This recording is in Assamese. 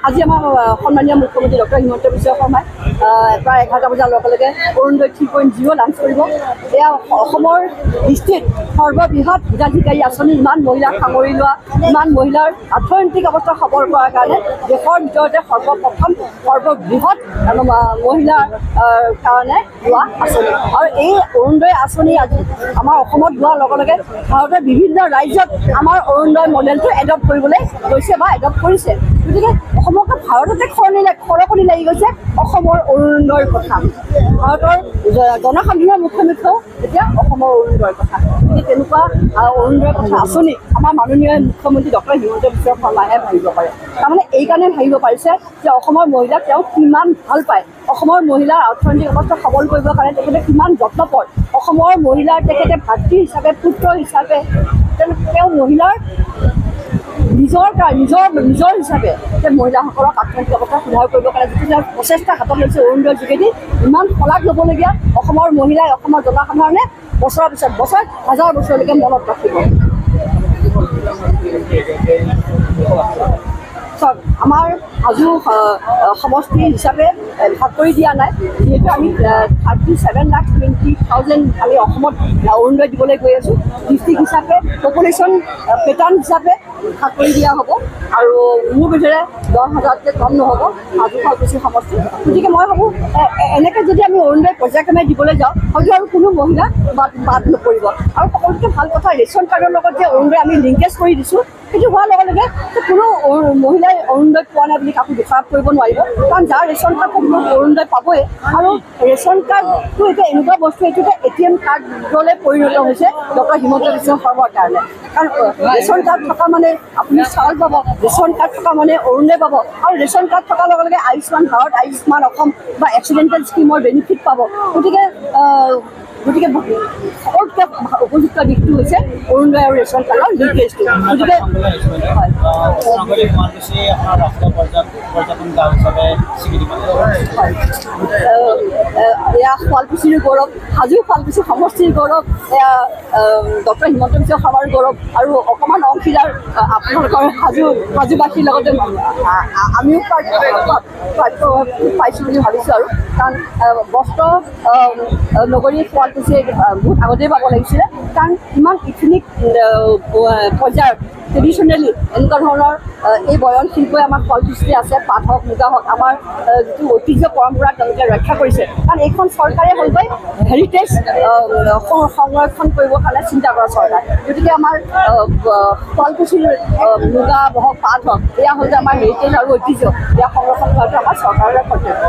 আজি আমাৰ সন্মানীয় মুখ্যমন্ত্ৰী ডক্টৰ হিমন্ত বিশ্ব শৰ্মাই প্ৰায় 11টা বজাৰ লগে লগে অৰুণোদয় 3.0 লাঞ্চ কৰিব। এয়া অসমৰ দৃষ্টিত সৰ্ববৃহৎ হিতাধিকাৰী আঁচনি। ইমান মহিলাক সামৰি লোৱা, ইমান মহিলাৰ অৰ্থনৈতিক অৱস্থা সবল কৰাৰ কাৰণে দেশৰ ভিতৰতে সৰ্বপ্ৰথম সৰ্ববৃহৎ মহিলাৰ কাৰণে লোৱা আঁচনি। আৰু এই অৰুণোদয় আঁচনি আজি আমাৰ অসমত লোৱাৰ লগে লগে ভাৰতৰ বিভিন্ন ৰাজ্যত আমাৰ অৰুণোদয় মডেলটো এডপ্ট কৰিবলৈ গৈছে বা এডপ্ট কৰিছে। গতিকে সমগ্ৰ ভাৰততে খৰকনি লাগি গৈছে অসমৰ অৰুণোদয়ৰ কথা। ভাৰতৰ জনসাধাৰণৰ মুখ্যমন্ত্ৰীও এতিয়া অসমৰ অৰুণোদয়ৰ কথা। গতিকে তেনেকুৱা অৰুণোদয়ৰ কথা আঁচনি আমাৰ মাননীয় মুখ্যমন্ত্ৰী ডক্টৰ হিমন্ত বিশ্ব শৰ্মাহে ভাবিব পাৰে। তাৰমানে এইকাৰণে ভাবিব পাৰিছে যে অসমৰ মহিলাক তেওঁ কিমান ভাল পায়, অসমৰ মহিলাৰ অৰ্থনৈতিক অৱস্থা সবল কৰিবৰ কাৰণে তেখেতে কিমান যত্নপৰ, অসমৰ মহিলাৰ তেখেতে ভাতৃ হিচাপে পুত্ৰ হিচাপে তেওঁ মহিলাৰ নিজৰ হিচাপে মহিলাসকলক অৰ্থনৈতিক অৱস্থা সুধাৰ কৰিবৰ কাৰণে যিটো তেওঁ প্ৰচেষ্টা হাতত লৈছে অৰুণোদয়ৰ যোগেদি, ইমান শলাগ ল'বলগীয়া। অসমৰ মহিলাই, অসমৰ জনসাধাৰণে বছৰৰ পিছত বছৰ, হাজাৰ বছৰলৈকে মনত ৰাখিব। চাওক, আমাৰ হাজো সমষ্টি হিচাপে ভাগ কৰি দিয়া নাই, যিহেতু আমি 37,20,000 আমি অসমত অৰুণোদয় দিবলৈ গৈ আছোঁ। ডিষ্ট্ৰিক্ট হিচাপে পপুলেশ্যন পেটাৰ্ণ হিচাপে ভাগ কৰি দিয়া হ'ব আৰু মোৰ বোধেৰে 10,000তকৈ কম নহ'ব হাজো শুৱালকুছি সমষ্টি। গতিকে মই ভাবোঁ এনেকৈ যদি আমি অৰুণোদয় পৰ্যায়ক্ৰমে দিবলৈ যাওঁ হয়তো আৰু কোনো মহিলা বাদ নপৰিব। আৰু সকলোতকৈ ভাল কথা, ৰেচন কাৰ্ডৰ লগত যে অৰুণোদয় আমি লিংকেজ কৰি দিছোঁ, সেইটো হোৱাৰ লগে লগে কোনো মহিলাই অৰুণোদয় পোৱা নাই বুলি কাকো দোষাৰোপ কৰিব নোৱাৰিব। কাৰণ যাৰ ৰেচন কাৰ্ড থাকিব অৰুণোদয় পাবই। আৰু ৰেচন কাৰ্ডটো এতিয়া এনেকুৱা বস্তু, এইটো এতিয়া ATM কাৰ্ডলৈ পৰিণত হৈছে ডক্টৰ হিমন্ত বিশ্ব শৰ্মাৰ কাৰণে। কাৰণ ৰেচন কাৰ্ড থকা মানে আপুনি চাউল পাব, ৰেচন কাৰ্ড থকা মানে অৰুণোদয় পাব, আৰু ৰেচন কাৰ্ড থকাৰ লগে লগে আয়ুষ্মান ভাৰত, আয়ুষ্মান অসম বা এক্সিডেণ্টেল স্কীমৰ বেনিফিট পাব। গতিকে সকলোতকৈ উপযুক্ত দিশটো হৈছে অৰুণোদয় আৰু ৰেচন কাৰ্ডৰ লিংকেজটো। গতিকে এয়া শুৱালকুছিৰ গৌৰৱ, হাজো শুৱালকুছি সমষ্টিৰ গৌৰৱ, এয়া ডক্টৰ হিমন্ত বিশ্ব শৰ্মাৰ গৌৰৱ। আৰু অকণমান অংশীদাৰ আপোনালোকৰ হাজোবাসীৰ লগতে আমিও পাইছোঁ বুলি ভাবিছোঁ। আৰু কাৰণ বস্ত্ৰ নগৰী শুৱালকুছিয়ে বহুত আগতেই পাব লাগিছিলে, কাৰণ ইমান ইথনিক পৰ্যায়ত ট্ৰেডিশ্যনেলি এনেকুৱা ধৰণৰ এই বয়ন শিল্পই আমাৰ শুৱালকুছিতে আছে। পাট হওক, মুগা হওক, আমাৰ যিটো ঐতিহ্য পৰম্পৰা তেওঁলোকে ৰক্ষা কৰিছে। কাৰণ এইখন চৰকাৰে হ'ল গৈ হেৰিটেজ সংৰক্ষণ কৰিবৰ কাৰণে চিন্তা কৰা চৰকাৰ। গতিকে আমাৰ শুৱালকুছিৰ মুগা হওক, পাট হওক, এয়া হ'ল যে আমাৰ হেৰিটেজ আৰু ঐতিহ্য, এয়া সংৰক্ষণ কৰাটো আমাৰ চৰকাৰৰ কৰ্তব্য।